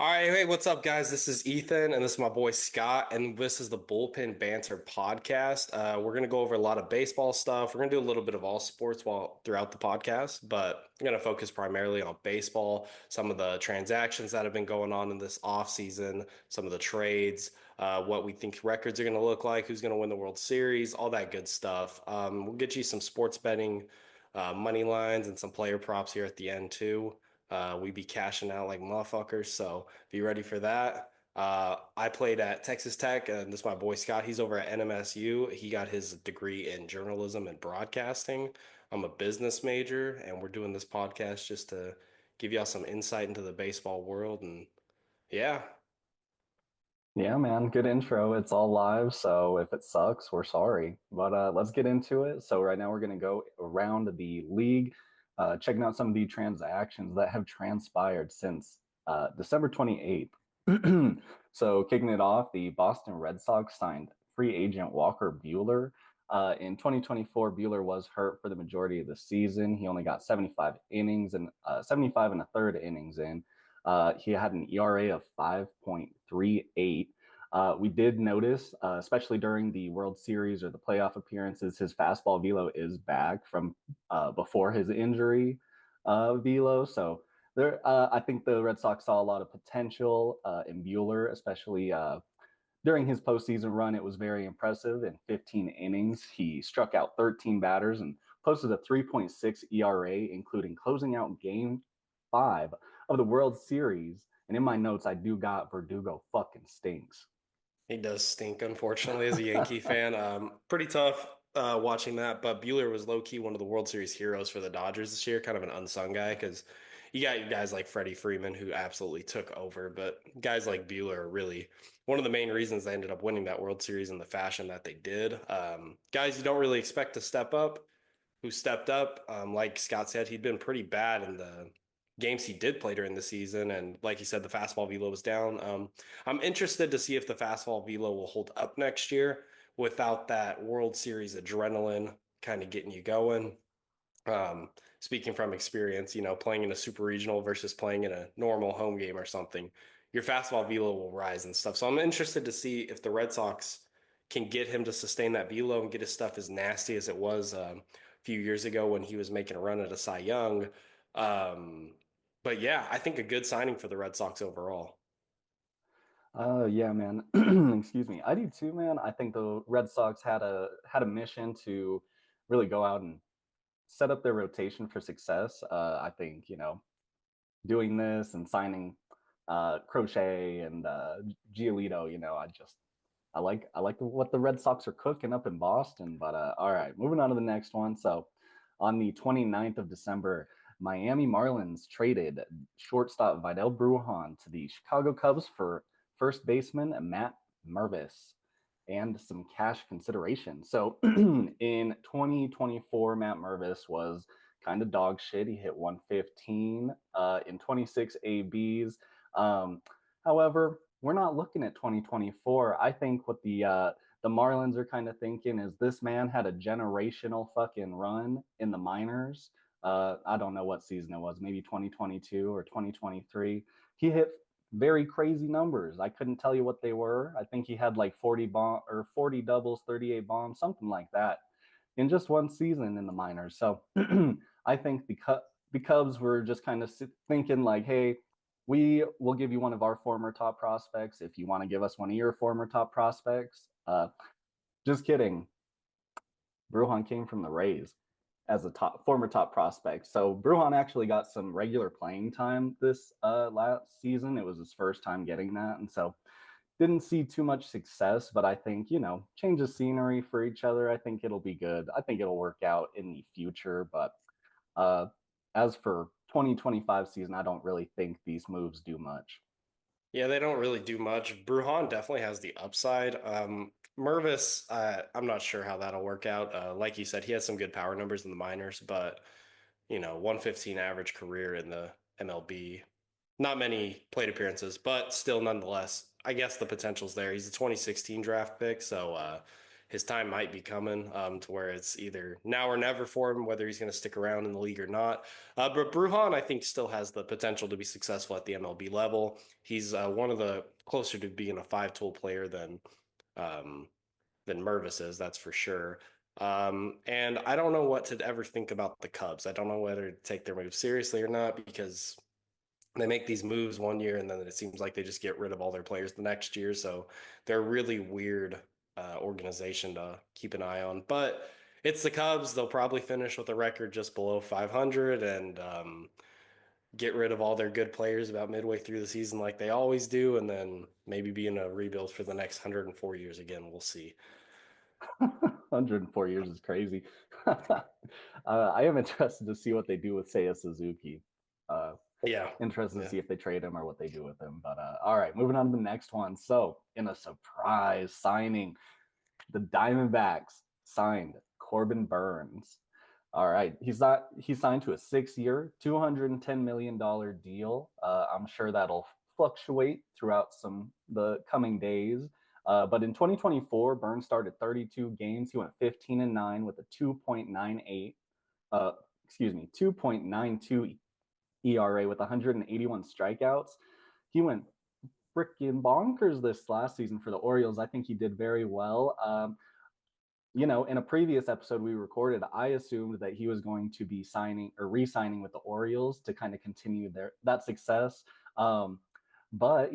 All right, hey, what's up, guys? This is Ethan, and this is my boy Scott, and this is the Bullpen Banter Podcast. We're gonna go over a lot of baseball stuff. We're gonna do a little bit of all sports while throughout the podcast, but I'm gonna focus primarily on baseball, some of the transactions that have been going on in this offseason, some of the trades, what we think records are gonna look like, who's gonna win the World Series, all that good stuff. We'll get you some sports betting, money lines, and some player props here at the end too. We be cashing out like motherfuckers, so be ready for that. I played at Texas Tech, and this is my boy Scott. He's over at NMSU. He got his degree in journalism and broadcasting. I'm a business major, and we're doing this podcast just to give y'all some insight into the baseball world. And yeah, Yeah, man, good intro. It's all live, so if it sucks, we're sorry. But let's get into it. So right now we're going to go around the league, checking out some of the transactions that have transpired since December 28th. So kicking it off, the Boston Red Sox signed free agent Walker Buehler. In 2024, Buehler was hurt for the majority of the season. He only got 75 innings and 75 and a third innings in. He had an ERA of 5.38. We did notice, especially during the World Series or the playoff appearances, his fastball velo is back from before his injury velo. So I think the Red Sox saw a lot of potential in Bueller, especially during his postseason run. It was very impressive. In 15 innings, he struck out 13 batters and posted a 3.6 ERA, including closing out Game 5 of the World Series. And in my notes, I do got Verdugo fucking stinks. he does stink, unfortunately, as a Yankee fan. Pretty tough watching that, but Buehler was low key one of the World Series heroes for the Dodgers this year, kind of an unsung guy because you got guys like Freddie Freeman who absolutely took over, but guys like Buehler are really one of the main reasons they ended up winning that World Series in the fashion that they did. Guys you don't really expect to step up, who stepped up. Like Scott said, he'd been pretty bad in the games he did play during the season. And like he said, the fastball velo was down. I'm interested to see if the fastball velo will hold up next year without that World Series adrenaline kind of getting you going. Speaking from experience, playing in a super regional versus playing in a normal home game or something, your fastball velo will rise and stuff. So I'm interested to see if the Red Sox can get him to sustain that velo and get his stuff as nasty as it was a few years ago when he was making a run at a Cy Young. Um, but yeah, I think a good signing for the Red Sox overall. Yeah, man. Excuse me. I do too, man. I think the Red Sox had a mission to really go out and set up their rotation for success. I think, doing this and signing Crochet and Giolito, I like what the Red Sox are cooking up in Boston. But all right, moving on to the next one. So on the 29th of December, Miami Marlins traded shortstop Vidal Brujan to the Chicago Cubs for first baseman Matt Mervis and some cash consideration. So in 2024, Matt Mervis was kind of dog shit. He hit 115 in 26 ABs. However, we're not looking at 2024. I think what the Marlins are kind of thinking is this man had a generational fucking run in the minors. I don't know what season it was, maybe 2022 or 2023. He hit very crazy numbers. I couldn't tell you what they were. I think he had like 40 bomb or 40 doubles, 38 bombs, something like that in just one season in the minors. So I think the Cubs were just kind of thinking like, hey, we will give you one of our former top prospects if you want to give us one of your former top prospects. Just kidding. Brujan came from the Rays as a former top prospect. So Brujan actually got some regular playing time this last season. It was his first time getting that, and so didn't see too much success. But I think change of scenery for each other. I think it'll be good. I think it'll work out in the future. But uh, as for 2025 season, I don't really think these moves do much. Yeah, they don't really do much. Bruhan definitely has the upside. Mervis, I'm not sure how that'll work out. Like you said, he has some good power numbers in the minors, but 115 average career in the MLB. Not many plate appearances, but still nonetheless, I guess the potential's there. He's a 2016 draft pick, so his time might be coming to where it's either now or never for him, whether he's going to stick around in the league or not. But Bruhan, I think, still has the potential to be successful at the MLB level. He's one of the closer to being a five-tool player um, than Mervis is, that's for sure. And I don't know what to ever think about the Cubs. I don't know whether to take their move seriously or not because they make these moves one year and then it seems like they just get rid of all their players the next year. So they're a really weird organization to keep an eye on. But it's the Cubs. They'll probably finish with a record just below 500 and get rid of all their good players about midway through the season, like they always do, and then maybe be in a rebuild for the next 104 years again. We'll see. 104 years is crazy. I am interested to see what they do with Seiya Suzuki. Uh, Yeah. Interested to Yeah. see if they trade him or what they do with him. But all right, moving on to the next one. So, in a surprise signing, the Diamondbacks signed Corbin Burns. All right, he signed to a 6-year, $210 million deal. I'm sure that'll fluctuate throughout the coming days. But in 2024, Burns started 32 games. He went 15-9 with a 2.98, uh, 2.92 ERA with 181 strikeouts. He went freaking bonkers this last season for the Orioles. I think he did very well. In a previous episode we recorded, I assumed that he was going to be signing or re-signing with the Orioles to kind of continue that success. But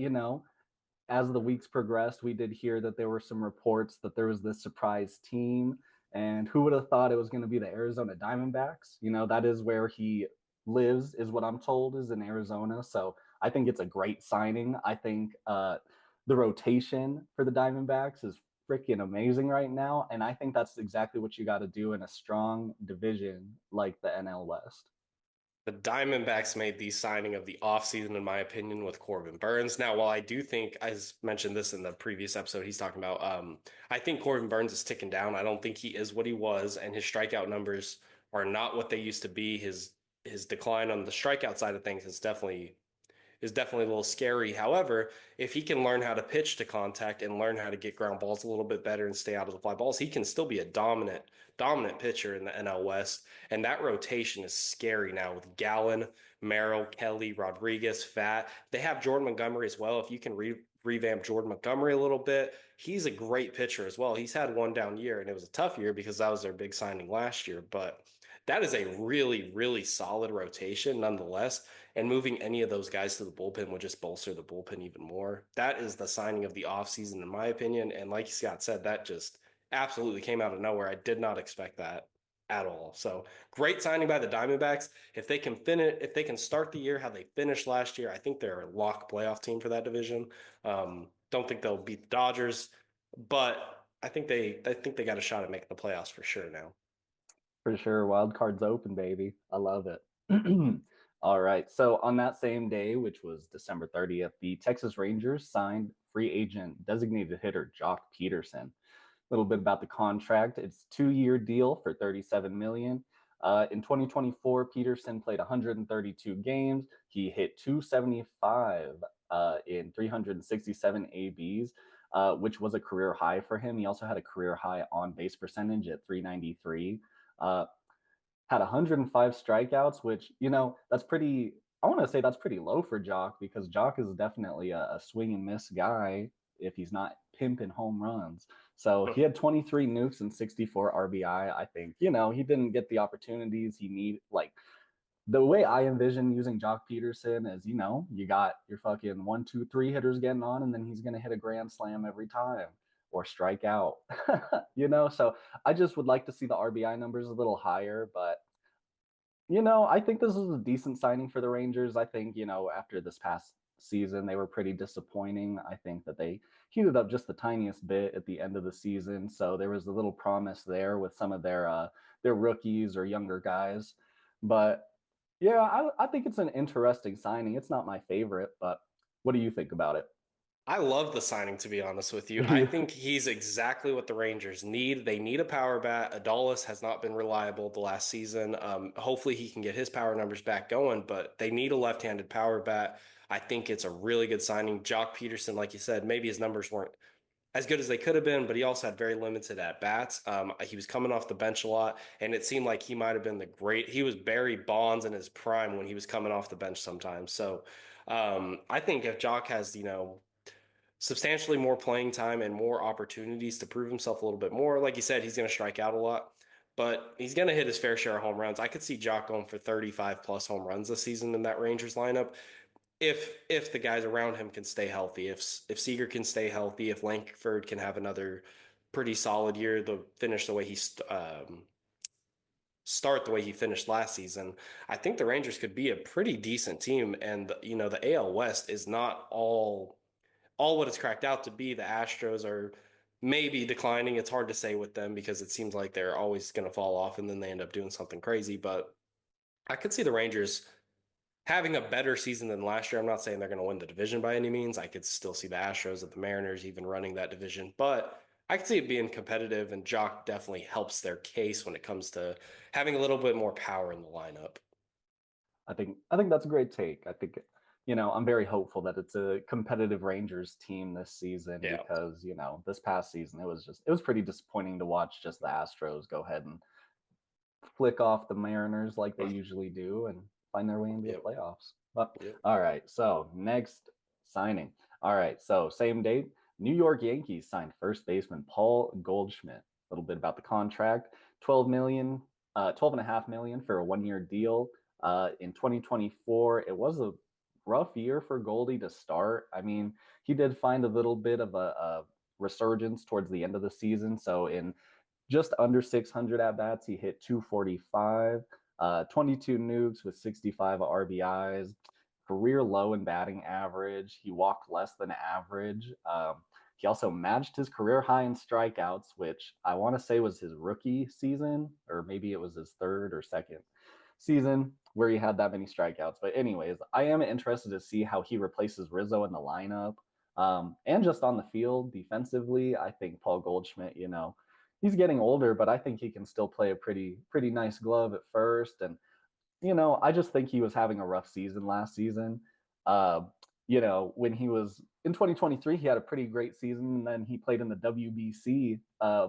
as the weeks progressed, we did hear that there were some reports that there was this surprise team, and who would have thought it was going to be the Arizona Diamondbacks? That is where he lives, is what I'm told, is in Arizona. So I think it's a great signing. I think the rotation for the Diamondbacks is freaking amazing right now, and I think that's exactly what you got to do in a strong division like the NL West. The Diamondbacks made the signing of the offseason, in my opinion, with Corbin Burns. Now, while I do think, I mentioned this in the previous episode, he's talking about, I think Corbin Burns is ticking down. I don't think he is what he was, and his strikeout numbers are not what they used to be. His decline on the strikeout side of things is definitely a little scary. However, if he can learn how to pitch to contact and learn how to get ground balls a little bit better and stay out of the fly balls, he can still be a dominant pitcher in the NL West. And that rotation is scary now with Gallen, Merrill, Kelly, Rodriguez, Fat. They have Jordan Montgomery as well. If you can revamp Jordan Montgomery a little bit, he's a great pitcher as well. He's had one down year, and it was a tough year because that was their big signing last year. But that is a really, really solid rotation nonetheless. And moving any of those guys to the bullpen would just bolster the bullpen even more. That is the signing of the offseason, in my opinion. And like Scott said, that just absolutely came out of nowhere. I did not expect that at all. So great signing by the Diamondbacks. If they can start the year how they finished last year, I think they're a lock playoff team for that division. Don't think they'll beat the Dodgers, but I think they got a shot at making the playoffs for sure now. For sure. Wild cards open, baby. I love it. All right. So on that same day, which was December 30th, the Texas Rangers signed free agent designated hitter Jock Peterson. A little bit about the contract. It's 2-year deal for 37 million. In 2024, Peterson played 132 games. He hit 275 in 367 ABs, which was a career high for him. He also had a career high on base percentage at 393. Uh, had 105 strikeouts, which, that's pretty, I want to say that's pretty low for Jock because Jock is definitely a swing and miss guy if he's not pimping home runs. So he had 23 nukes and 64 RBI. I think, he didn't get the opportunities he need. Like the way I envision using Jock Peterson is, you got your fucking 1, 2, 3 hitters getting on, and then he's going to hit a grand slam every time or strike out, So I just would like to see the RBI numbers a little higher, but I think this is a decent signing for the Rangers. I think, after this past season, they were pretty disappointing. I think that they heated up just the tiniest bit at the end of the season. So there was a little promise there with some of their rookies or younger guys. But yeah, I think it's an interesting signing. It's not my favorite, but what do you think about it? I love the signing, to be honest with you. I think he's exactly what the Rangers need. They need a power bat. Adolis has not been reliable the last season. Hopefully, he can get his power numbers back going, but they need a left-handed power bat. I think it's a really good signing. Jock Peterson, like you said, maybe his numbers weren't as good as they could have been, but he also had very limited at bats. He was coming off the bench a lot, and it seemed like he might have been he was Barry Bonds in his prime when he was coming off the bench sometimes. So I think if Jock has, substantially more playing time and more opportunities to prove himself a little bit more, like you said, he's going to strike out a lot, but he's going to hit his fair share of home runs. I could see Jock going for 35 plus home runs this season in that Rangers lineup if the guys around him can stay healthy, if Seager can stay healthy, if Langford can have another pretty solid year, the finish the way start the way he finished last season, I think the Rangers could be a pretty decent team. And the AL West is not all what it's cracked out to be. The Astros are maybe declining. It's hard to say with them because it seems like they're always going to fall off and then they end up doing something crazy. But I could see the Rangers having a better season than last year. I'm not saying they're going to win the division by any means. I could still see the Astros and the Mariners even running that division, but I could see it being competitive, and Jock definitely helps their case when it comes to having a little bit more power in the lineup. I think that's a great take. I think I'm very hopeful that it's a competitive Rangers team this season Yeah. because this past season it was pretty disappointing to watch just the Astros go ahead and flick off the Mariners like they usually do and find their way into the Yep. playoffs. But Yep. all right, so next signing. All right, so same date, New York Yankees signed first baseman Paul Goldschmidt. A little bit about the contract: 12.5 million for a 1 year deal. In 2024, it was a rough year for Goldie to start. I mean, he did find a little bit of a resurgence towards the end of the season. So in just under 600 at bats, he hit 245, 22 nukes with 65 RBIs, career low in batting average. He walked less than average. He also matched his career high in strikeouts, which I want to say was his rookie season, or maybe it was his third or second season where he had that many strikeouts. But, anyways, I am interested to see how he replaces Rizzo in the lineup. And just on the field defensively, I think Paul Goldschmidt, he's getting older, but I think he can still play a pretty nice glove at first. And I just think he was having a rough season last season. When he was in 2023, he had a pretty great season, and then he played in the WBC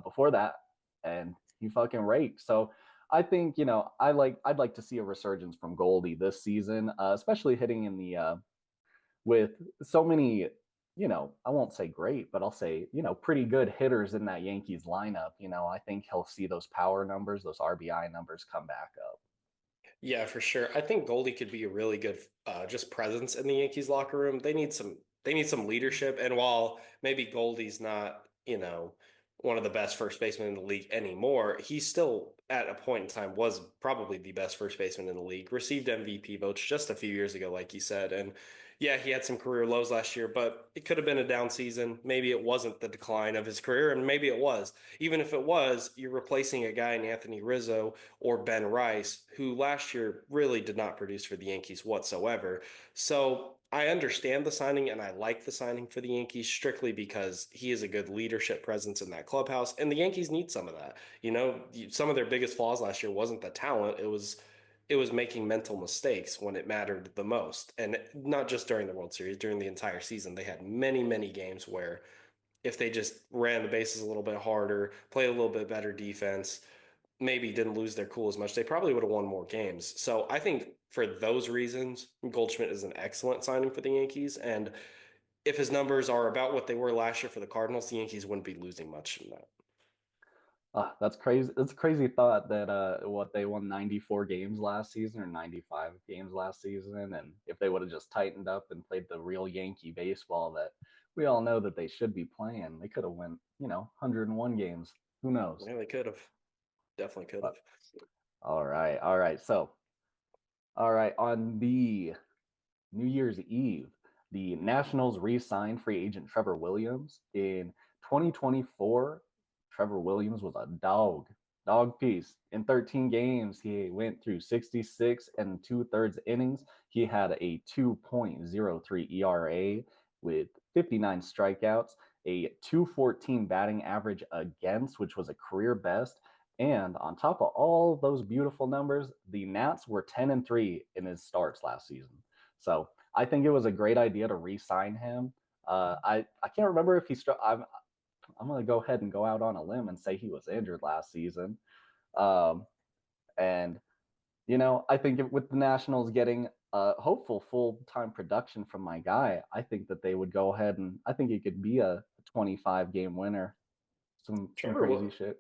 before that, and he fucking raked. So I think I'd like to see a resurgence from Goldie this season, especially hitting in the with so many, I won't say great, but I'll say, pretty good hitters in that Yankees lineup. I think he'll see those power numbers, those RBI numbers come back up. Yeah, for sure. I think Goldie could be a really good just presence in the Yankees locker room. They need some leadership. And while maybe Goldie's not, one of the best first basemen in the league anymore, he still at a point in time was probably the best first baseman in the league. Received MVP votes just a few years ago, like you said. And yeah, he had some career lows last year, but it could have been a down season. Maybe it wasn't the decline of his career, and maybe it was. Even if it was, you're replacing a guy in Anthony Rizzo or Ben Rice, who last year really did not produce for the Yankees whatsoever. So I understand the signing and I like the signing for the Yankees strictly because he is a good leadership presence in that clubhouse, and the Yankees need some of that. Some of their biggest flaws last year wasn't the talent, it was making mental mistakes when it mattered the most. And not just during the World Series, during the entire season, they had many, many games where if they just ran the bases a little bit harder, played a little bit better defense, maybe didn't lose their cool as much, they probably would have won more games. So I think for those reasons, Goldschmidt is an excellent signing for the Yankees. And if his numbers are about what they were last year for the Cardinals, the Yankees wouldn't be losing much in that. That's crazy. It's a crazy thought that what they won 94 games last season or 95 games last season, and if they would have just tightened up and played the real Yankee baseball that we all know that they should be playing, they could have won 101 games. Who knows? Yeah, they could have. Definitely could But have. all right. So all right, on the New Year's Eve, the Nationals re-signed free agent Trevor Williams. In 2024, Trevor Williams was a dog piece. In 13 games, he went through 66 and two-thirds innings. He had a 2.03 ERA with 59 strikeouts, a 214 batting average against, which was a career best. And on top of all those beautiful numbers, the Nats were 10-3 in his starts last season. So I think it was a great idea to re-sign him. I can't remember if he struck. I'm gonna go ahead and go out on a limb and say he was injured last season. Um, and I think with the Nationals getting hopeful full-time production from my guy, I think that they would go ahead and I think it could be a 25 game winner. Some Trevor, crazy shit.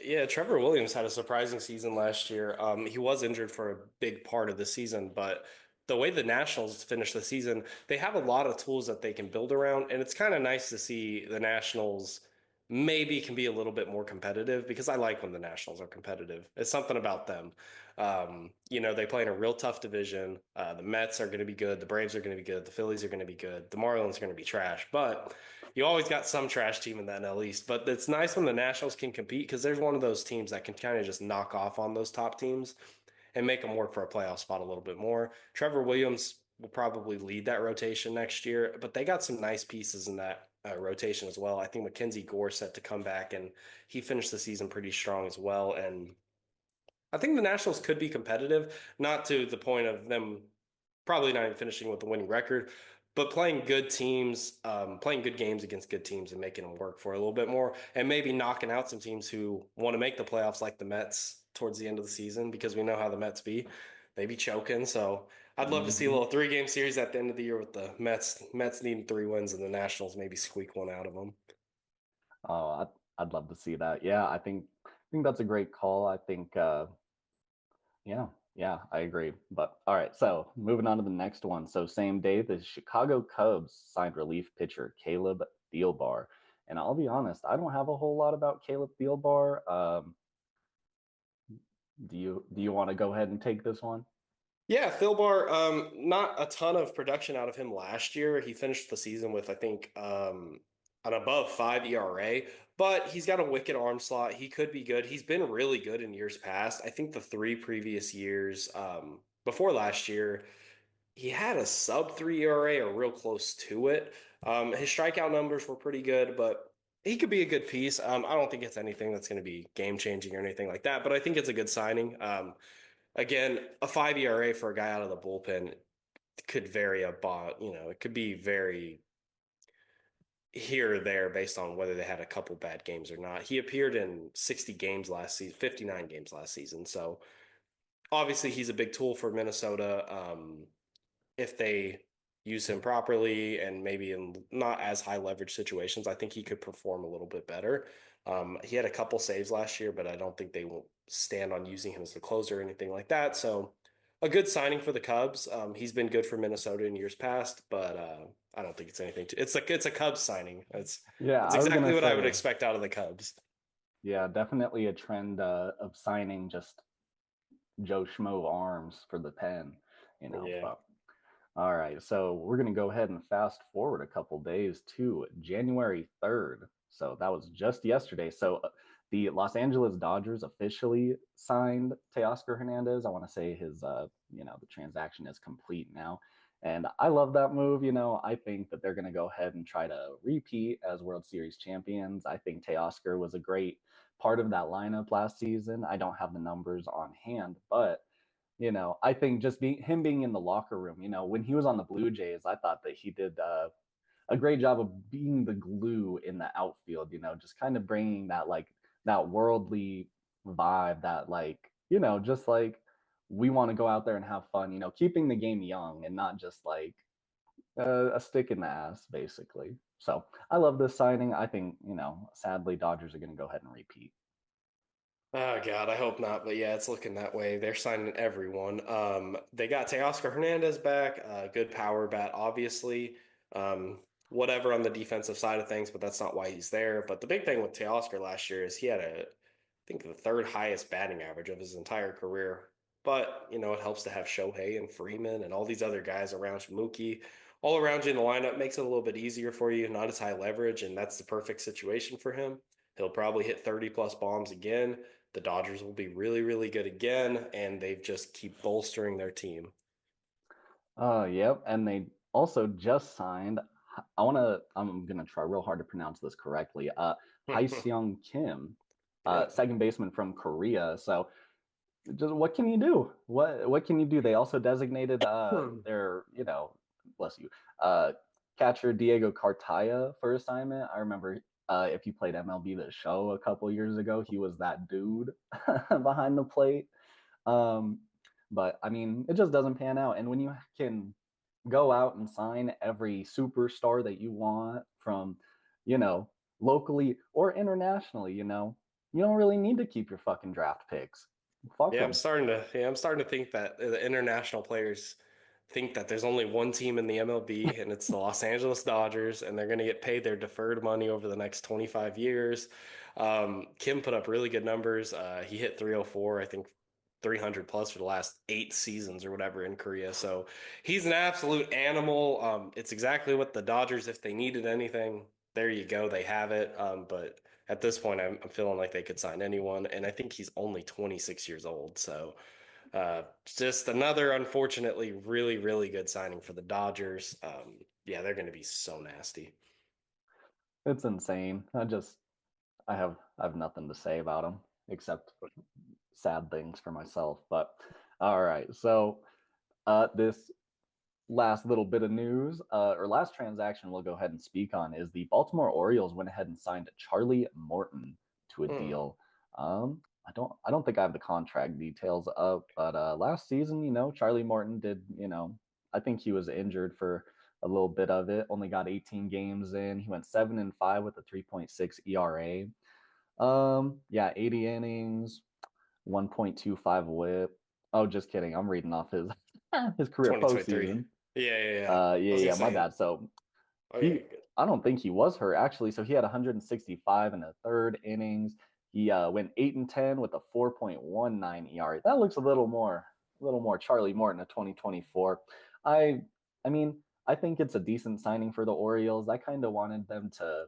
yeah, Trevor Williams had a surprising season last year. He was injured for a big part of the season, but the way the Nationals finished the season, they have a lot of tools that they can build around, and it's kind of nice to see the Nationals maybe can be a little bit more competitive because I like when the Nationals are competitive. It's something about them. They play in a real tough division. The Mets are going to be good. The Braves are going to be good. The Phillies are going to be good. The Marlins are going to be trash, but you always got some trash team in the NL East, but it's nice when the Nationals can compete because there's one of those teams that can kind of just knock off on those top teams and make them work for a playoff spot a little bit more. Trevor Williams will probably lead that rotation next year, but they got some nice pieces in that rotation as well. I think Mackenzie Gore set to come back, and he finished the season pretty strong as well. And I think the Nationals could be competitive, not to the point of them probably not even finishing with the winning record, but playing good teams, playing good games against good teams and making them work for a little bit more, and maybe knocking out some teams who want to make the playoffs, like the Mets towards the end of the season, because we know how the Mets be. They be choking. So I'd love to see a Hmm. little 3 game series at the end of the year with the Mets needing 3 wins and the Nationals maybe squeak one out of them. Oh, I'd love to see that. Yeah, I think that's a great call. I think yeah, I agree. But all right, so moving on to the next one. So same day, the Chicago Cubs signed relief pitcher Caleb Thielbar. And I'll be honest, I don't have a whole lot about Caleb Thielbar. Do you want to go ahead and take this one? Yeah, Phil Bar, not a ton of production out of him last year. He finished the season with, I think, an above 5 ERA, but he's got a wicked arm slot. He could be good. He's been really good in years past. I think the 3 previous years, before last year, he had a sub 3 ERA or real close to it. His strikeout numbers were pretty good, but he could be a good piece. I don't think it's anything that's going to be game changing or anything like that, but I think it's a good signing. Again, a 5 ERA for a guy out of the bullpen could vary it could be very here or there based on whether they had a couple bad games or not. He appeared in 60 games last season, 59 games last season. So obviously he's a big tool for Minnesota. If they use him properly and maybe in not as high leverage situations, I think he could perform a little bit better. He had a couple saves last year, but I don't think they will stand on using him as the closer or anything like that. So a good signing for the Cubs. He's been good for Minnesota in years past, but I don't think it's anything. It's a Cubs signing. Yeah, That's I was exactly gonna what I would say, expect out of the Cubs. yeah, definitely a trend of signing just Joe Schmo arms for the pen. Yeah. But all right, so we're going to go ahead and fast forward a couple days to January 3rd. So that was just yesterday. So the Los Angeles Dodgers officially signed Teoscar Hernandez. I want to say the transaction is complete now. And I love that move. I think that they're going to go ahead and try to repeat as World Series champions. I think Teoscar was a great part of that lineup last season. I don't have the numbers on hand, but I think just him being in the locker room, when he was on the Blue Jays, I thought that he did a great job of being the glue in the outfield, just kind of bringing that worldly vibe that just like we want to go out there and have fun, keeping the game young and not just like a stick in the ass, basically. So I love this signing. I think, sadly, Dodgers are going to go ahead and repeat. Oh God, I hope not. But yeah, it's looking that way. They're signing everyone. They got Teoscar Hernandez back, good power bat, obviously. Whatever on the defensive side of things, but that's not why he's there. But the big thing with Teoscar last year is he had I think the third highest batting average of his entire career. But it helps to have Shohei and Freeman and all these other guys around Mookie, all around you in the lineup makes it a little bit easier for you, not as high leverage, and that's the perfect situation for him. He'll probably hit 30 plus bombs again. The Dodgers will be really, really good again, and they just keep bolstering their team. Yep, and they also just signed. I'm gonna try real hard to pronounce this correctly. Hyeseung Kim, Yeah. second baseman from Korea. So, just what can you do? What can you do? They also designated their bless you, uh, catcher Diego Cartaya for assignment. I remember If you played MLB The Show a couple years ago, he was that dude behind the plate. Um, but I mean, it just doesn't pan out. And when you can go out and sign every superstar that you want from, you know, locally or internationally, you don't really need to keep your fucking draft picks. Fuck Yeah, them. I'm starting to think that the international players think that there's only one team in the MLB and it's the Los Angeles Dodgers and they're going to get paid their deferred money over the next 25 years. Kim put up really good numbers. He hit 304, I think 300 plus for the last 8 seasons or whatever in Korea. So he's an absolute animal. It's exactly what the Dodgers, if they needed anything, there you go, they have it. But at this point, I'm feeling like they could sign anyone, and I think he's only 26 years old. So just another, unfortunately, really, really good signing for the Dodgers. Yeah, they're going to be so nasty. It's insane. I have nothing to say about them except sad things for myself. But all right, so this last little bit of news, or last transaction we'll go ahead and speak on is the Baltimore Orioles went ahead and signed Charlie Morton to a Hmm. deal. I don't think I have the contract details up, but last season, Charlie Morton did, I think he was injured for a little bit of it. Only got 18 games in. He went 7-5 with a 3.6 ERA. Yeah, 80 innings, 1.25 WHIP. Oh, just kidding. I'm reading off his his career 2023. postseason. Yeah, yeah, yeah. I was Yeah, gonna yeah, my say, bad. So oh yeah, he, good. I don't think he was hurt actually. So he had 165 in the third innings. He went 8-10 with a 4.19 ERA. That looks a little more Charlie Morton of 2024. I, I mean, I think it's a decent signing for the Orioles. I kind of wanted them to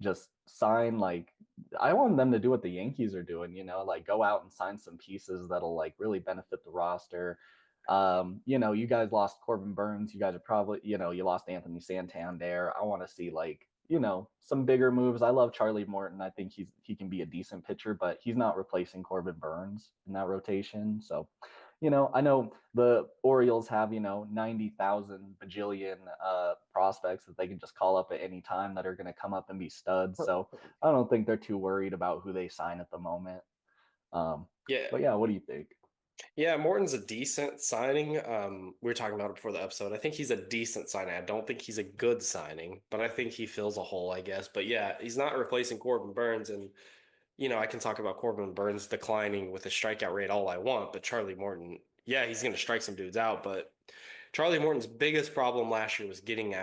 just sign like I want them to do what the Yankees are doing, like go out and sign some pieces that'll like really benefit the roster. You guys lost Corbin Burns, you guys are probably, you lost Anthony Santander. I want to see like, some bigger moves. I love Charlie Morton. I think he can be a decent pitcher, but he's not replacing Corbin Burns in that rotation. So I know the Orioles have, 90,000 bajillion prospects that they can just call up at any time that are going to come up and be studs. So I don't think they're too worried about who they sign at the moment. Um, Yeah, but yeah, what do you think? yeah. Morton's a decent signing. We were talking about it before the episode. I think he's a decent signing. I don't think he's a good signing, but I think he fills a hole, I guess. But yeah, he's not replacing Corbin Burns, and I can talk about Corbin Burns declining with a strikeout rate all I want, but Charlie Morton, yeah, he's going to strike some dudes out. But Charlie Morton's biggest problem last year was getting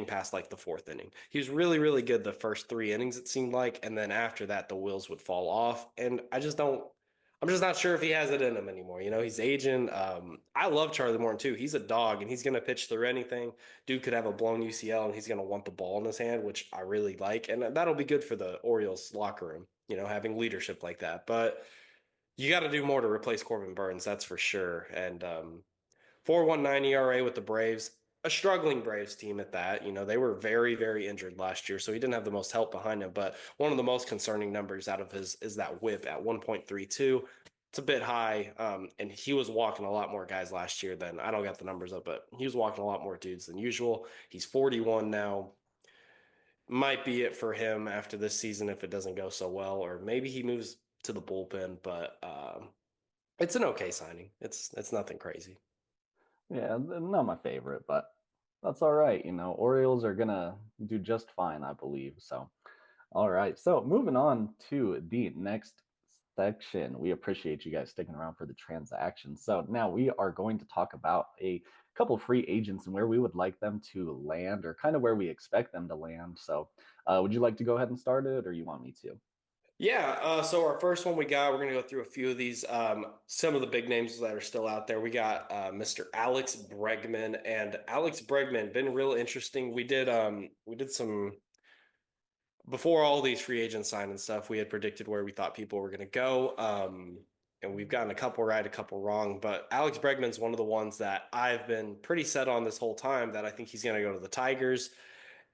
past like the fourth inning. He was really, really good the first 3 innings, it seemed like, and then after that, the wheels would fall off. And I just don't. I'm just not sure if he has it in him anymore. He's aging. I love Charlie Morton too. He's a dog, and he's going to pitch through anything. Dude could have a blown UCL, and he's going to want the ball in his hand, which I really like, and that'll be good for the Orioles locker room. Having leadership like that. But you got to do more to replace Corbin Burns, that's for sure. And 4.19 ERA with the Braves, a struggling Braves team at that. They were very, very injured last year, so he didn't have the most help behind him. But one of the most concerning numbers out of his is that whip at 1.32. It's a bit high, and he was walking a lot more guys last year than I don't got the numbers up, but he was walking a lot more dudes than usual. He's 41 now. Might be it for him after this season if it doesn't go so well, or maybe he moves to the bullpen. But it's an okay signing. It's nothing crazy. Yeah, not my favorite, but that's all right. Orioles are gonna do just fine, I believe. So, all right. So moving on to the next section. We appreciate you guys sticking around for the transaction. So now we are going to talk about a couple free agents and where we would like them to land, or kind of where we expect them to land. So, would you like to go ahead and start it, or you want me to? Yeah, so our first one we got, we're going to go through a few of these. Some of the big names that are still out there. We got Mr. Alex Bregman, and Alex Bregman been real interesting. We did some before all these free agents signed and stuff. We had predicted where we thought people were going to go, and we've gotten a couple right, a couple wrong. But Alex Bregman's one of the ones that I've been pretty set on this whole time that I think he's going to go to the Tigers.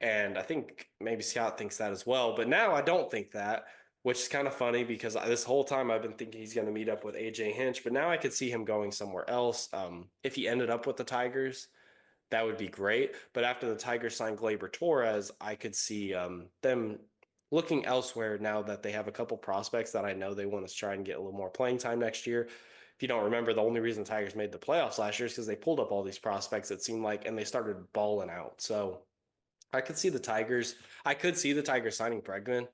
And I think maybe Scott thinks that as well. But now I don't think that, which is kind of funny because this whole time I've been thinking he's going to meet up with AJ Hinch. But now I could see him going somewhere else. If he ended up with the Tigers, that would be great. But after the Tigers signed Gleyber Torres, I could see them. looking elsewhere now that they have a couple prospects that I know they want to try and get a little more playing time next year. If you don't remember, the only reason the Tigers made the playoffs last year is because they pulled up all these prospects, it seemed like, and they started balling out. So I could see the Tigers. I could see the Tigers signing Bregman.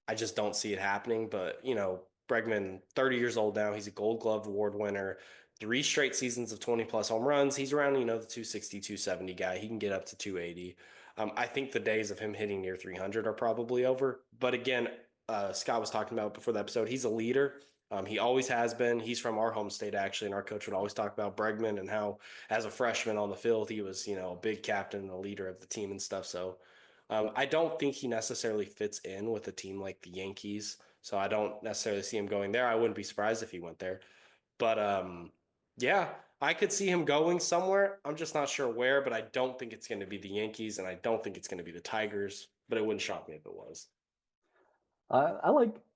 I just don't see it happening. But, Bregman, 30 years old now. He's a Gold Glove Award winner, 3 straight seasons of 20 plus home runs. He's around, the 260, 270 guy. He can get up to 280. I think the days of him hitting near 300 are probably over. But again, Scott was talking about before the episode, he's a leader. He always has been. He's from our home state, actually, and our coach would always talk about Bregman and how, as a freshman on the field, he was, a big captain and a leader of the team and stuff. So I don't think he necessarily fits in with a team like the Yankees. So I don't necessarily see him going there. I wouldn't be surprised if he went there. But yeah, I could see him going somewhere. I'm just not sure where, but I don't think it's going to be the Yankees, and I don't think it's going to be the Tigers. But it wouldn't shock me if it was. I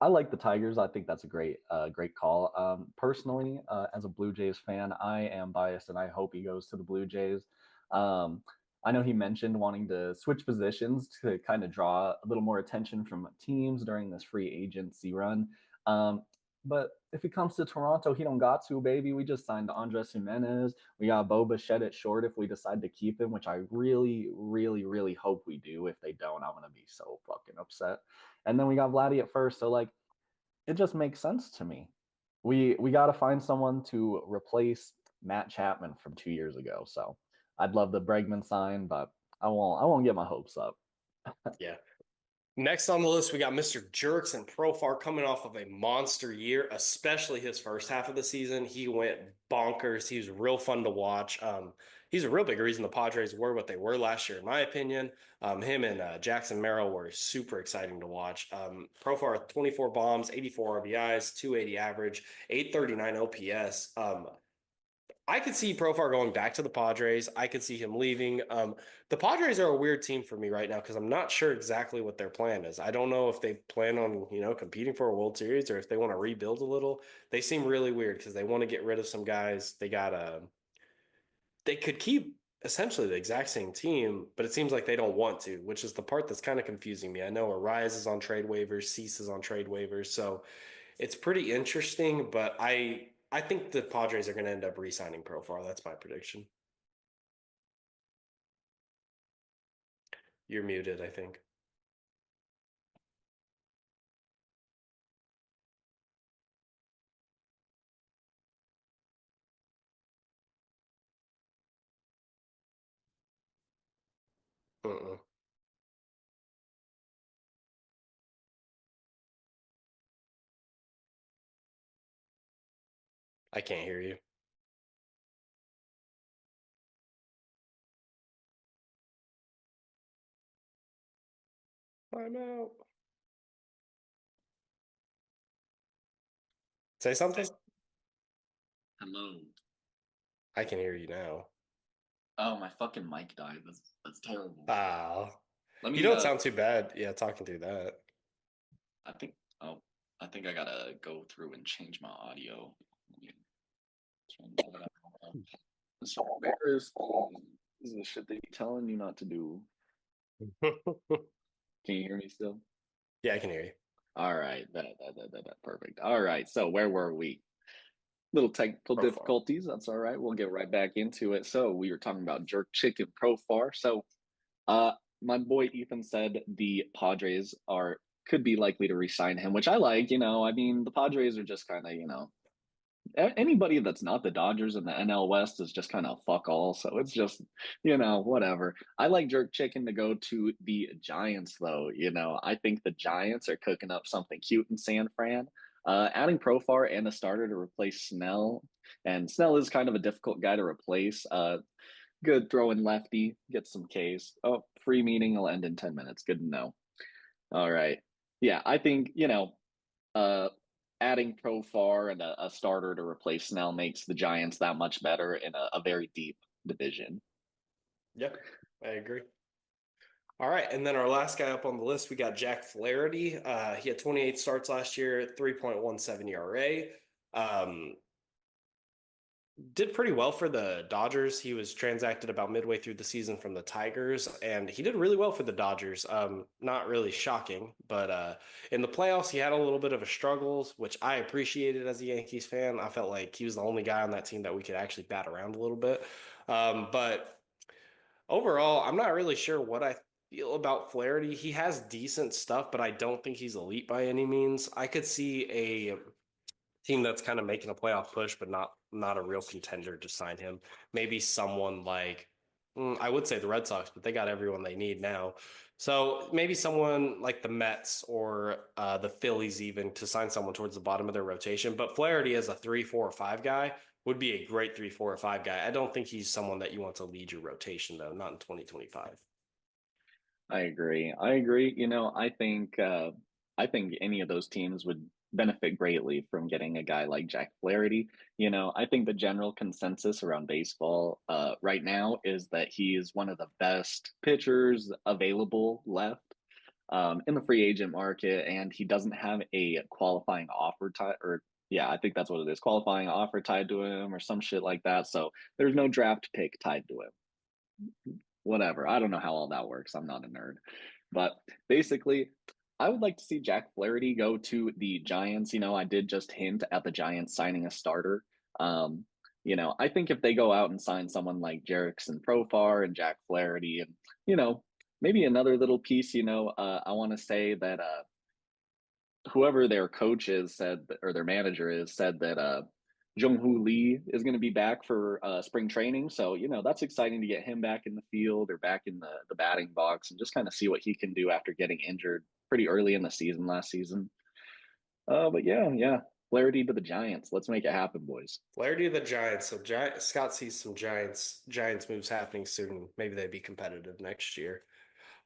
like the Tigers. I think that's a great call. Personally, as a Blue Jays fan, I am biased, and I hope he goes to the Blue Jays. Um, I know he mentioned wanting to switch positions to kind of draw a little more attention from teams during this free agency run. Um, but if it comes to Toronto, he don't got to, baby. We just signed Andres Jimenez. We got Boba Shed at short if we decide to keep him, which I really, really, really hope we do. If they don't, I'm gonna be so fucking upset. And then we got Vladdy at first, so like it just makes sense to me. We got to find someone to replace Matt Chapman from 2 years ago. So I'd love the Bregman sign, but I won't get my hopes up. Yeah. Next on the list, we got Mr. Jerks and Profar coming off of a monster year, especially his first half of the season. He went bonkers. He was real fun to watch. He's a real big reason the Padres were what they were last year, in my opinion. Him and Jackson Merrill were super exciting to watch. Profar, 24 bombs, 84 RBIs, 280 average, 839 OPS. I could see Profar going back to the Padres. I could see him leaving. The Padres are a weird team for me right now because I'm not sure exactly what their plan is. I don't know if they plan on, competing for a World Series or if they want to rebuild a little. They seem really weird because they want to get rid of some guys. They could keep essentially the exact same team, but it seems like they don't want to, which is the part that's kind of confusing me. I know Arias is on trade waivers, Cease is on trade waivers, so it's pretty interesting, but I think the Padres are going to end up re-signing Profar. That's my prediction. You're muted, I think. Uh-uh. I can't hear you. I'm out. Say something. Hello. I can hear you now. Oh, my fucking mic died. That's terrible. Ah, Let you me don't sound too bad. Yeah, talking through that. I think oh I think I gotta go through and change my audio. Let me turn that up. So this is the shit they be telling you not to do. Can you hear me still? Yeah, I can hear you. All right, that perfect. All right, so where were we? Little technical Profar. difficulties. That's all right. We'll get right back into it. So we were talking about jerk chicken Profar. So Uh, my boy Ethan said the Padres could be likely to re-sign him, which I like. I mean, the Padres are just kind of, anybody that's not the Dodgers in the NL West is just kind of fuck all. So it's just, whatever. I like Jerk Chicken to go to the Giants, though. I think the Giants are cooking up something cute in San Fran. Adding Profar and a starter to replace Snell, and Snell is kind of a difficult guy to replace. Good throwing lefty, get some Ks. Oh, free meeting will end in 10 minutes. Good to know. All right. Yeah, I think, uh, adding Profar and a starter to replace Snell makes the Giants that much better in a very deep division. Yep, I agree. All right, and then our last guy up on the list, we got Jack Flaherty. He had 28 starts last year, 3.17 ERA. Um, did pretty well for the Dodgers. He was transacted about midway through the season from the Tigers, and he did really well for the Dodgers. Not really shocking, but in the playoffs, he had a little bit of a struggles, which I appreciated as a Yankees fan. I felt like he was the only guy on that team that we could actually bat around a little bit. But overall, I'm not really sure what I feel about Flaherty. He has decent stuff, but I don't think he's elite by any means. I could see a team that's kind of making a playoff push, but not a real contender to sign him. Maybe someone like I would say the Red Sox, but they got everyone they need now. So maybe someone like the Mets or the Phillies even to sign someone towards the bottom of their rotation. But Flaherty as a 3, 4, or 5 guy would be a great 3, 4, or 5 guy. I don't think he's someone that you want to lead your rotation though, not in 2025. I agree. I agree. I think any of those teams would benefit greatly from getting a guy like Jack Flaherty. I think the general consensus around baseball right now is that he is one of the best pitchers available left in the free agent market, and he doesn't have a qualifying offer tied, or yeah, I think that's what it is, qualifying offer tied to him or some shit like that. So there's no draft pick tied to him. Whatever. I don't know how all that works. I'm not a nerd. But basically, I would like to see Jack Flaherty go to the Giants. I did just hint at the Giants signing a starter. Um, I think if they go out and sign someone like Jerickson Profar and Jack Flaherty and, maybe another little piece, I want to say that whoever their coach is said, or their manager is said that Jung-Hoo Lee is going to be back for spring training. So, that's exciting to get him back in the field or back in the batting box and just kind of see what he can do after getting injured pretty early in the season last season. But yeah, Flaherty to the Giants. Let's make it happen, boys. Flaherty of the Giants. So Scott sees some Giants moves happening soon. Maybe they'd be competitive next year.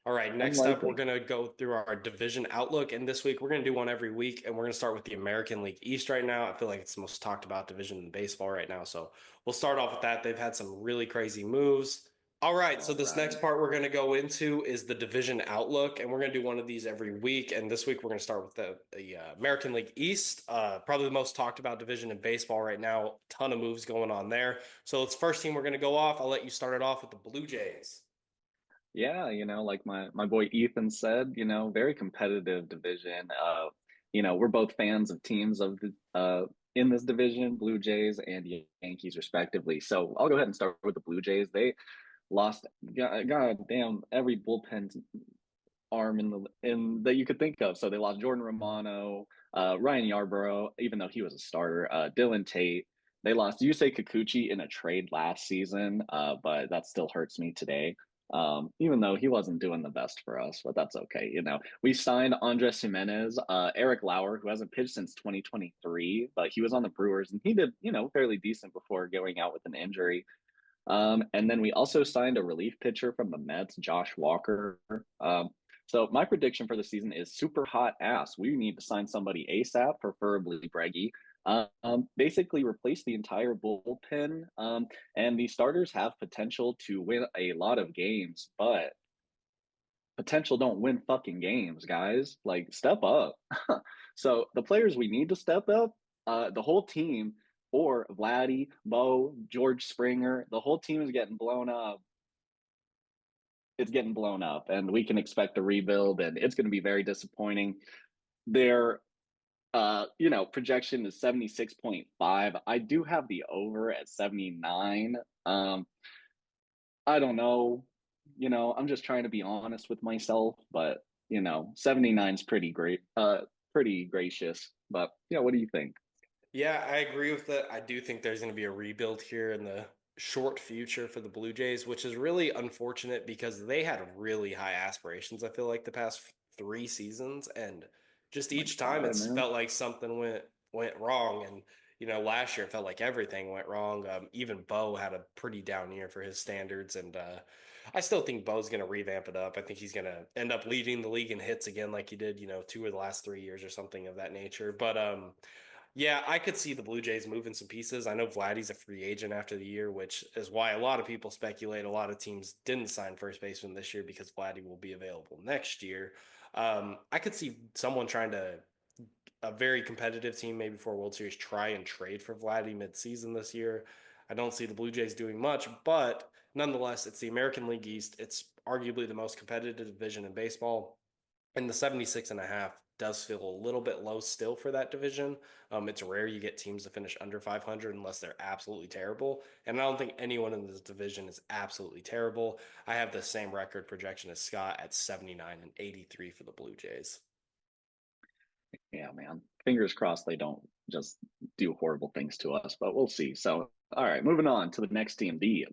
All right, next up, we're Unlikely. going to go through our division outlook. And this week, we're going to do one every week. And we're going to start with the American League East right now. I feel like it's the most talked about division in baseball right now. So we'll start off with that. They've had some really crazy moves. All right, so All this right. next part we're going to go into is the division outlook. And we're going to do one of these every week. And this week, we're going to start with the American League East, probably the most talked about division in baseball right now. Ton of moves going on there. So it's first team we're going to go off. I'll let you start it off with the Blue Jays. Yeah, like my boy Ethan said, very competitive division. We're both fans of teams of the in this division, Blue Jays and Yankees respectively. So I'll go ahead and start with the Blue Jays. They lost god damn every bullpen arm in that you could think of. So they lost Jordan Romano, Ryan Yarborough, even though he was a starter, Dylan Tate. They lost Yusei Kikuchi in a trade last season, but that still hurts me today. Even though he wasn't doing the best for us, but that's okay. We signed Andres Jimenez, Eric Lauer, who hasn't pitched since 2023, but he was on the Brewers and he did, fairly decent before going out with an injury. And then we also signed a relief pitcher from the Mets, Josh Walker. So my prediction for the season is super hot ass. We need to sign somebody ASAP, preferably Breggy. Basically replace the entire bullpen. And the starters have potential to win a lot of games, but potential don't win fucking games, guys. Like, step up. So the players we need to step up, the whole team, or Vladdy, Bo, George Springer, the whole team is getting blown up. It's getting blown up, and we can expect a rebuild, and it's going to be very disappointing. Their projection is 76.5. I do have the over at 79. I don't know. I'm just trying to be honest with myself, but 79 is pretty great, pretty gracious. But yeah, what do you think? Yeah, I agree with that. I do think there's going to be a rebuild here in the short future for the Blue Jays, which is really unfortunate because they had really high aspirations, I feel like, the past 3 seasons. And just Like each time five, it's man. felt like something went wrong. And, last year it felt like everything went wrong. Even Bo had a pretty down year for his standards. And I still think Bo's going to revamp it up. I think he's going to end up leading the league in hits again, like he did, 2 of the last 3 years or something of that nature. But yeah, I could see the Blue Jays moving some pieces. I know Vladdy's a free agent after the year, which is why a lot of people speculate a lot of teams didn't sign first baseman this year because Vladdy will be available next year. I could see someone trying to, a very competitive team, maybe for a World Series, try and trade for Vladdy mid-season this year. I don't see the Blue Jays doing much, but nonetheless, it's the American League East. It's arguably the most competitive division in baseball. And the 76.5 does feel a little bit low still for that division. It's rare you get teams to finish under 500 unless they're absolutely terrible. And I don't think anyone in this division is absolutely terrible. I have the same record projection as Scott at 79 and 83 for the Blue Jays. Yeah, man. Fingers crossed they don't just do horrible things to us, but we'll see. So, all right, moving on to the next team, the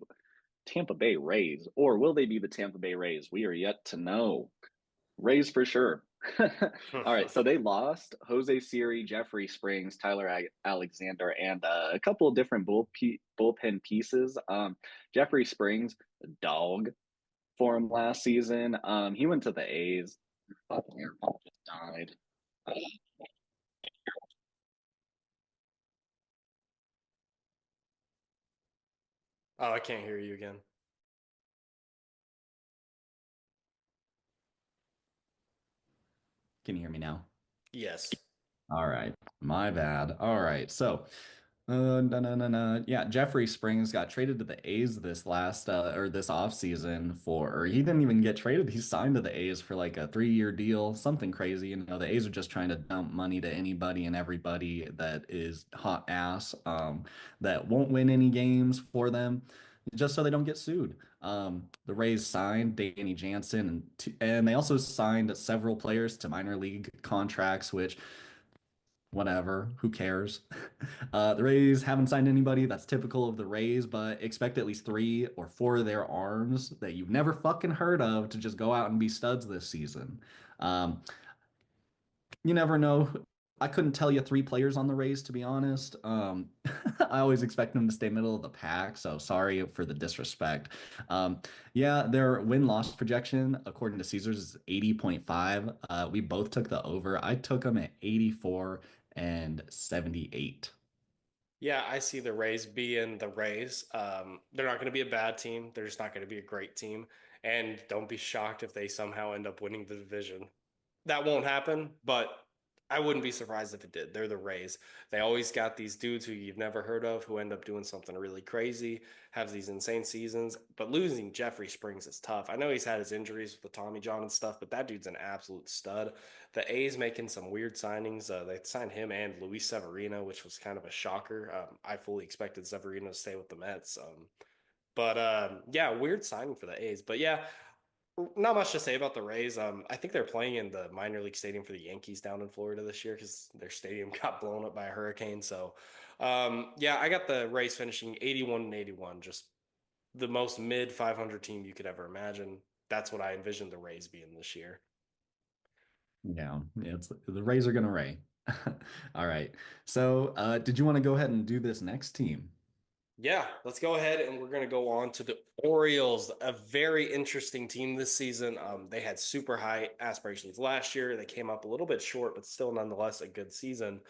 Tampa Bay Rays. Or will they be the Tampa Bay Rays? We are yet to know. Rays for sure. All right, so they lost Jose Siri, Jeffrey Springs, Tyler Alexander, and a couple of different bullpen pieces. Jeffrey Springs, a dog for him last season. He went to the A's. Fucking earphone just died. Oh, I can't hear you again. Can you hear me now? Yes. All right. My bad. All right. So, yeah, Jeffrey Springs got traded to the A's this last or this offseason for, or he didn't even get traded. He signed to the A's for like a 3-year deal, something crazy. You know, the A's are just trying to dump money to anybody and everybody that is hot ass, that won't win any games for them, just so they don't get sued. The Rays signed Danny Jansen and they also signed several players to minor league contracts, which whatever, who cares? The Rays haven't signed anybody. That's typical of the Rays, but expect at least 3 or 4 of their arms that you've never fucking heard of to just go out and be studs this season. Um, you never know. I couldn't tell you 3 players on the Rays, to be honest. I always expect them to stay middle of the pack, so sorry for the disrespect. Yeah, their win-loss projection, according to Caesars, is 80.5. We both took the over. I took them at 84 and 78. Yeah, I see the Rays being the Rays. They're not going to be a bad team. They're just not going to be a great team. And don't be shocked if they somehow end up winning the division. That won't happen, but I wouldn't be surprised if it did. They're the Rays. They always got these dudes who you've never heard of who end up doing something really crazy, have these insane seasons. But losing Jeffrey Springs is tough. I know he's had his injuries with the Tommy John and stuff, but that dude's an absolute stud. The A's making some weird signings. They signed him and Luis Severino, which was kind of a shocker. I fully expected Severino to stay with the Mets. But yeah, weird signing for the A's. But yeah, not much to say about the Rays. I think they're playing in the minor league stadium for the Yankees down in Florida this year because their stadium got blown up by a hurricane. So, yeah, I got the Rays finishing 81 and 81, just the most mid 500 team you could ever imagine. That's what I envisioned the Rays being this year. Yeah, it's the Rays are gonna Ray. All right. So, did you want to go ahead and do this next team? Yeah, let's go ahead and we're going to go on to the Orioles, a very interesting team this season. They had super high aspirations last year. They came up a little bit short, but still nonetheless a good season.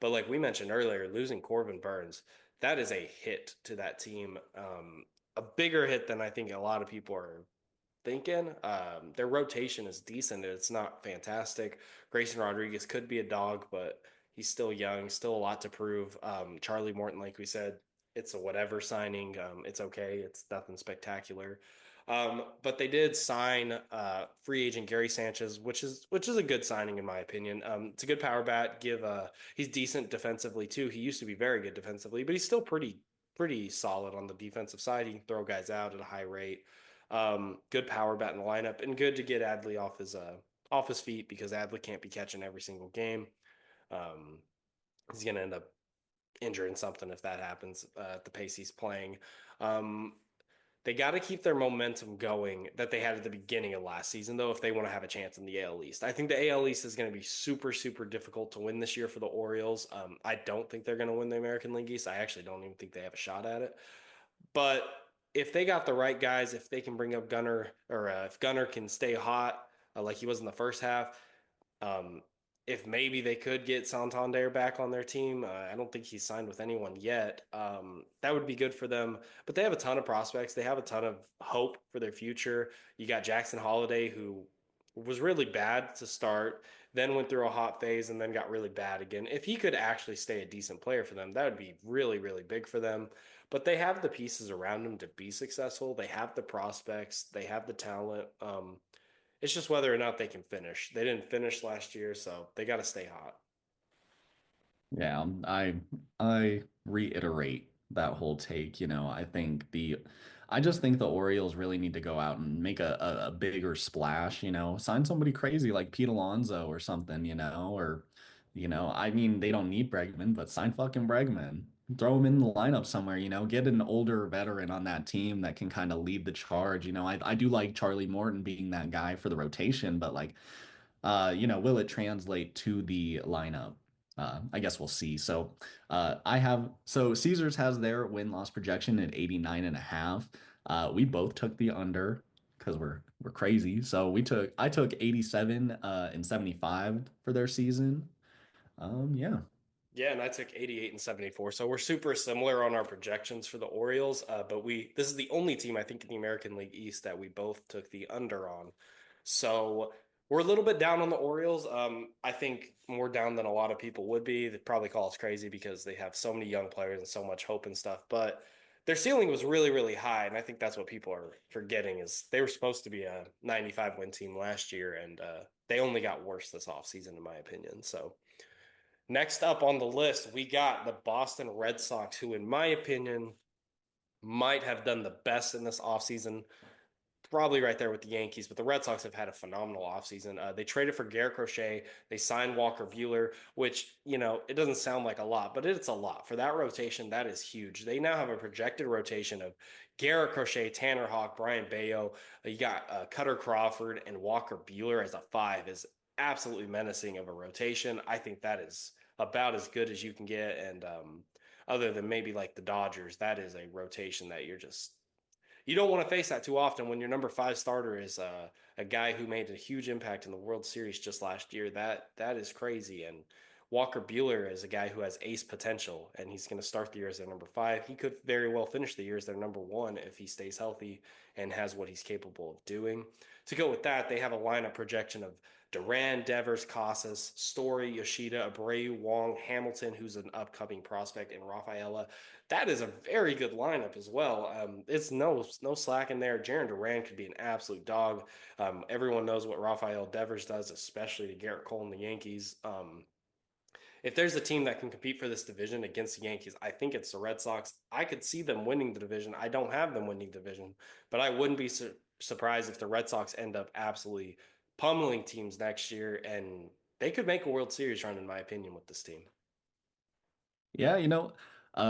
But like we mentioned earlier, losing Corbin Burns, that is a hit to that team. A bigger hit than I think a lot of people are thinking. Their rotation is decent. It's not fantastic. Grayson Rodriguez could be a dog, but he's still young, still a lot to prove. Charlie Morton, like we said, it's a whatever signing. It's okay. It's nothing spectacular. But they did sign free agent Gary Sanchez, which is a good signing in my opinion. It's a good power bat. He's decent defensively too. He used to be very good defensively, but he's still pretty solid on the defensive side. He can throw guys out at a high rate. Good power bat in the lineup, and good to get Adley off his feet because Adley can't be catching every single game. Um, he's gonna end up injuring something if that happens at the pace he's playing. Um, they got to keep their momentum going that they had at the beginning of last season, though, if they want to have a chance in the AL East. I think the AL East is going to be super, super difficult to win this year for the Orioles. I don't think they're going to win the American League East. I actually don't even think they have a shot at it. But if they got the right guys, if they can bring up Gunner, or if Gunner can stay hot like he was in the first half, um, if maybe they could get Santander back on their team, I don't think he's signed with anyone yet. That would be good for them. But they have a ton of prospects. They have a ton of hope for their future. You got Jackson Holiday, who was really bad to start, then went through a hot phase, and then got really bad again. If he could actually stay a decent player for them, that would be really, really big for them. but they have the pieces around them to be successful. They have the prospects, they have the talent. It's just whether or not they can finish. They didn't finish last year, so they got to stay hot. Yeah, I reiterate that whole take. I just think the Orioles really need to go out and make a bigger splash, sign somebody crazy like Pete Alonso or something, I mean, they don't need Bregman, but sign fucking Bregman. Throw him in the lineup somewhere, get an older veteran on that team that can kind of lead the charge. I do like Charlie Morton being that guy for the rotation, but like will it translate to the lineup? I guess we'll see. So Caesars has their win-loss projection at 89.5. We both took the under because we're crazy. So I took 87 and 75 for their season. Yeah. Yeah, and I took 88 and 74. So we're super similar on our projections for the Orioles. But this is the only team I think in the American League East that we both took the under on. So we're a little bit down on the Orioles. I think more down than a lot of people would be. They'd probably call us crazy because they have so many young players and so much hope and stuff. But their ceiling was really, really high. And I think that's what people are forgetting is they were supposed to be a 95 win team last year. And they only got worse this offseason, in my opinion. So next up on the list, we got the Boston Red Sox, who, in my opinion, might have done the best in this offseason. Probably right there with the Yankees, but the Red Sox have had a phenomenal offseason. They traded for Garrett Crochet. They signed Walker Buehler, which, it doesn't sound like a lot, but it's a lot. For that rotation, that is huge. They now have a projected rotation of Garrett Crochet, Tanner Houck, Brian Bayo. You got Cutter Crawford and Walker Buehler as a 5 is absolutely menacing of a rotation. I think that is about as good as you can get. And other than maybe like the Dodgers, that is a rotation that you don't want to face that too often when your number 5 starter is a guy who made a huge impact in the World Series just last year. That is crazy. And Walker Buehler is a guy who has ace potential, and he's going to start the year as their number 5. He could very well finish the year as their number 1 if he stays healthy and has what he's capable of doing. To go with that, they have a lineup projection of Duran, Devers, Casas, Story, Yoshida, Abreu, Wong, Hamilton, who's an upcoming prospect, and Rafaela. That is a very good lineup as well. It's no slack in there. Jaron Duran could be an absolute dog. Everyone knows what Rafael Devers does, especially to Garrett Cole and the Yankees. If there's a team that can compete for this division against the Yankees, I think it's the Red Sox. I could see them winning the division. I don't have them winning division, but I wouldn't be surprised if the Red Sox end up absolutely pummeling teams next year, and they could make a World Series run, in my opinion, with this team. Yeah,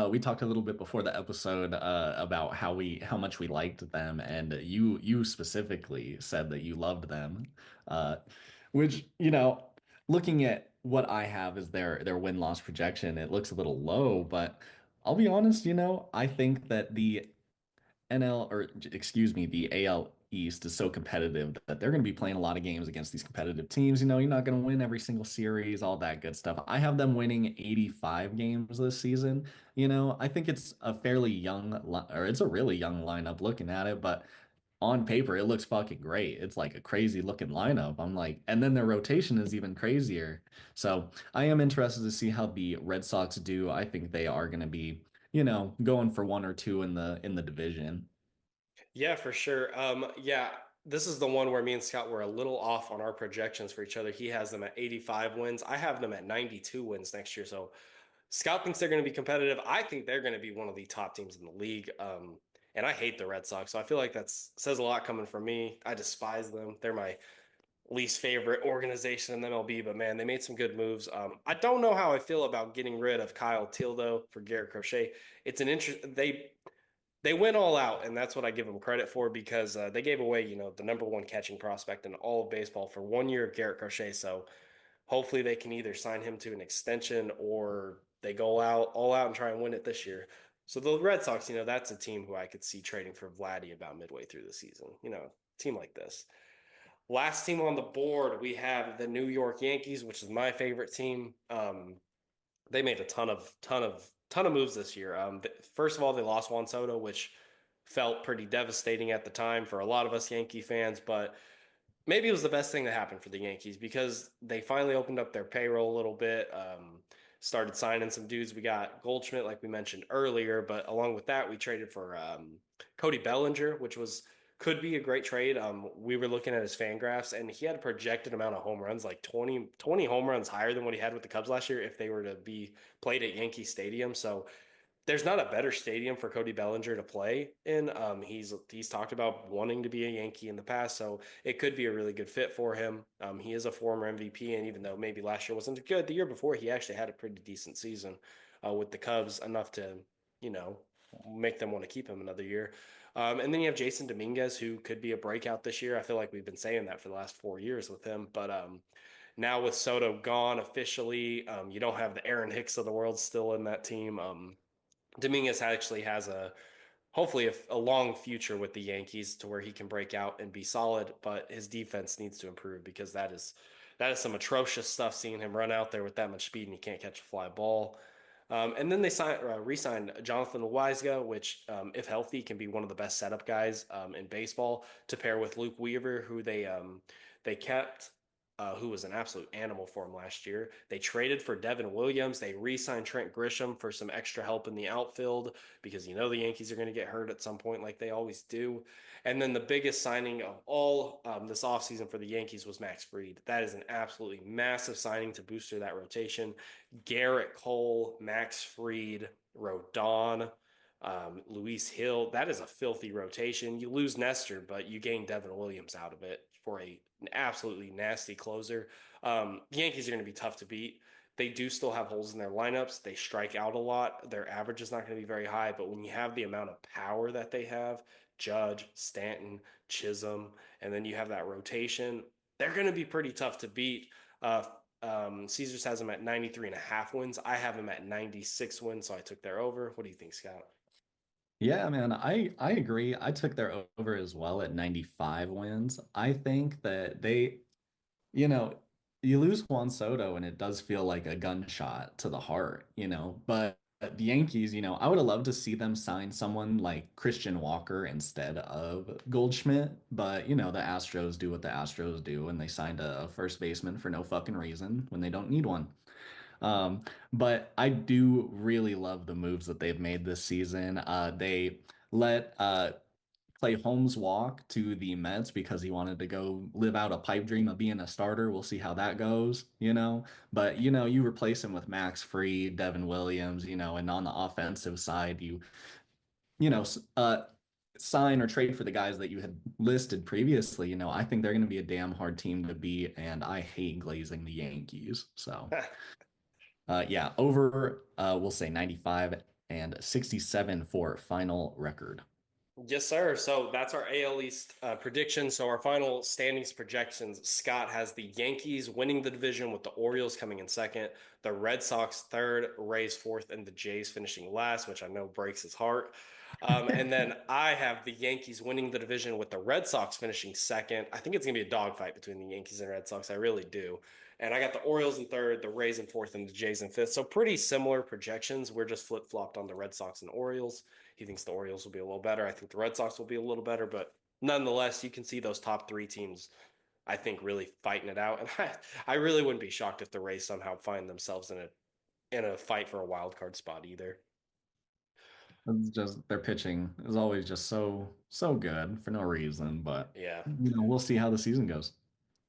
we talked a little bit before the episode about how much we liked them, and you specifically said that you loved them, uh, which looking at what I have as their win-loss projection, it looks a little low, but I'll be honest, I think that the excuse me, the AL East is so competitive that they're going to be playing a lot of games against these competitive teams. You're not going to win every single series, all that good stuff. I have them winning 85 games this season. I think it's a fairly it's a really young lineup looking at it, but on paper, it looks fucking great. It's like a crazy looking lineup. I'm like, and then their rotation is even crazier. So I am interested to see how the Red Sox do. I think they are going to be, going for 1 or 2 in the division. Yeah, for sure. Yeah, this is the one where me and Scott were a little off on our projections for each other. He has them at 85 wins. I have them at 92 wins next year. So Scott thinks they're going to be competitive. I think they're going to be one of the top teams in the league. And I hate the Red Sox. So I feel like that says a lot coming from me. I despise them. They're my least favorite organization in the MLB, but man, they made some good moves. I don't know how I feel about getting rid of Kyle Tildo for Garrett Crochet. It's an interest. They went all out, and that's what I give them credit for because they gave away, the number 1 catching prospect in all of baseball for 1 year of Garrett Crochet. So hopefully they can either sign him to an extension or they go all out and try and win it this year. So the Red Sox, that's a team who I could see trading for Vladdy about midway through the season. Team like this. Last team on the board, we have the New York Yankees, which is my favorite team. They made a ton of moves this year. First of all, they lost Juan Soto, which felt pretty devastating at the time for a lot of us Yankee fans, but maybe it was the best thing that happened for the Yankees because they finally opened up their payroll a little bit. started signing some dudes. We got Goldschmidt, like we mentioned earlier, but along with that, we traded for Cody Bellinger, which could be a great trade. We were looking at his fan graphs, and he had a projected amount of home runs, like 20 home runs higher than what he had with the Cubs last year if they were to be played at Yankee Stadium. So there's not a better stadium for Cody Bellinger to play in. He's talked about wanting to be a Yankee in the past, so it could be a really good fit for him. He is a former MVP, and even though maybe last year wasn't good, the year before he actually had a pretty decent season with the Cubs, enough to make them want to keep him another year. And then you have Jason Dominguez, who could be a breakout this year. I feel like we've been saying that for the last 4 years with him, but now with Soto gone officially, you don't have the Aaron Hicks of the world still in that team. Dominguez actually has hopefully a long future with the Yankees to where he can break out and be solid, but his defense needs to improve because that is some atrocious stuff, seeing him run out there with that much speed and he can't catch a fly ball. And then they re-signed Jonathan Weisga, which, if healthy, can be one of the best setup guys in baseball, to pair with Luke Weaver, who they kept, who was an absolute animal for him last year. They traded for Devin Williams. They re-signed Trent Grisham for some extra help in the outfield because the Yankees are going to get hurt at some point like they always do. And then the biggest signing of all this offseason for the Yankees was Max Fried. That is an absolutely massive signing to booster that rotation. Garrett Cole, Max Fried, Rodon, Luis Hill. That is a filthy rotation. You lose Nestor, but you gain Devin Williams out of it for an absolutely nasty closer. The Yankees are going to be tough to beat. They do still have holes in their lineups. They strike out a lot. Their average is not going to be very high, but when you have the amount of power that they have, Judge, Stanton, Chisholm, and then you have that rotation, they're going to be pretty tough to beat. Caesars has them at 93.5 wins. I have them at 96 wins, so I took their over. What do you think, Scott? Yeah, man, I agree. I took their over as well at 95 wins. I think that you know, you lose Juan Soto and it does feel like a gunshot to the heart, but the Yankees, I would have loved to see them sign someone like Christian Walker instead of Goldschmidt, but the Astros do what the Astros do and they signed a first baseman for no fucking reason when they don't need one. But I do really love the moves that they've made this season. They let Clay Holmes walk to the Mets because he wanted to go live out a pipe dream of being a starter. We'll see how that goes. But you replace him with Max Fried, Devin Williams, and on the offensive side, you know, s- uh, sign or trade for the guys that you had listed previously. I think they're going to be a damn hard team to beat, and I hate glazing the Yankees. So. Yeah, over, we'll say 95 and 67 for final record. Yes, sir. So that's our AL East prediction. So our final standings projections, Scott has the Yankees winning the division with the Orioles coming in second, the Red Sox third, Rays fourth, and the Jays finishing last, which I know breaks his heart. And then I have the Yankees winning the division with the Red Sox finishing second. I think it's going to be a dogfight between the Yankees and Red Sox. I really do. And I got the Orioles in third, the Rays in fourth, and the Jays in fifth. So pretty similar projections. We're just flip-flopped on the Red Sox and Orioles. He thinks the Orioles will be a little better. I think the Red Sox will be a little better, but nonetheless, you can see those top three teams, I think, really fighting it out. And I really wouldn't be shocked if the Rays somehow find themselves in a fight for a wild card spot either. It's just their pitching is always just so good for no reason, but Yeah. we'll see how the season goes.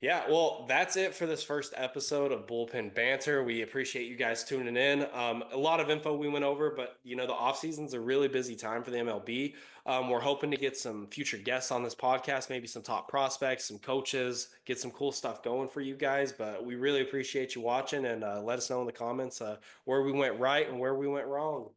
Yeah, well, that's it for this first episode of Bullpen Banter. We appreciate you guys tuning in. A lot of info we went over, but the off season's a really busy time for the MLB. We're hoping to get some future guests on this podcast, maybe some top prospects, some coaches, get some cool stuff going for you guys. But we really appreciate you watching, and let us know in the comments where we went right and where we went wrong.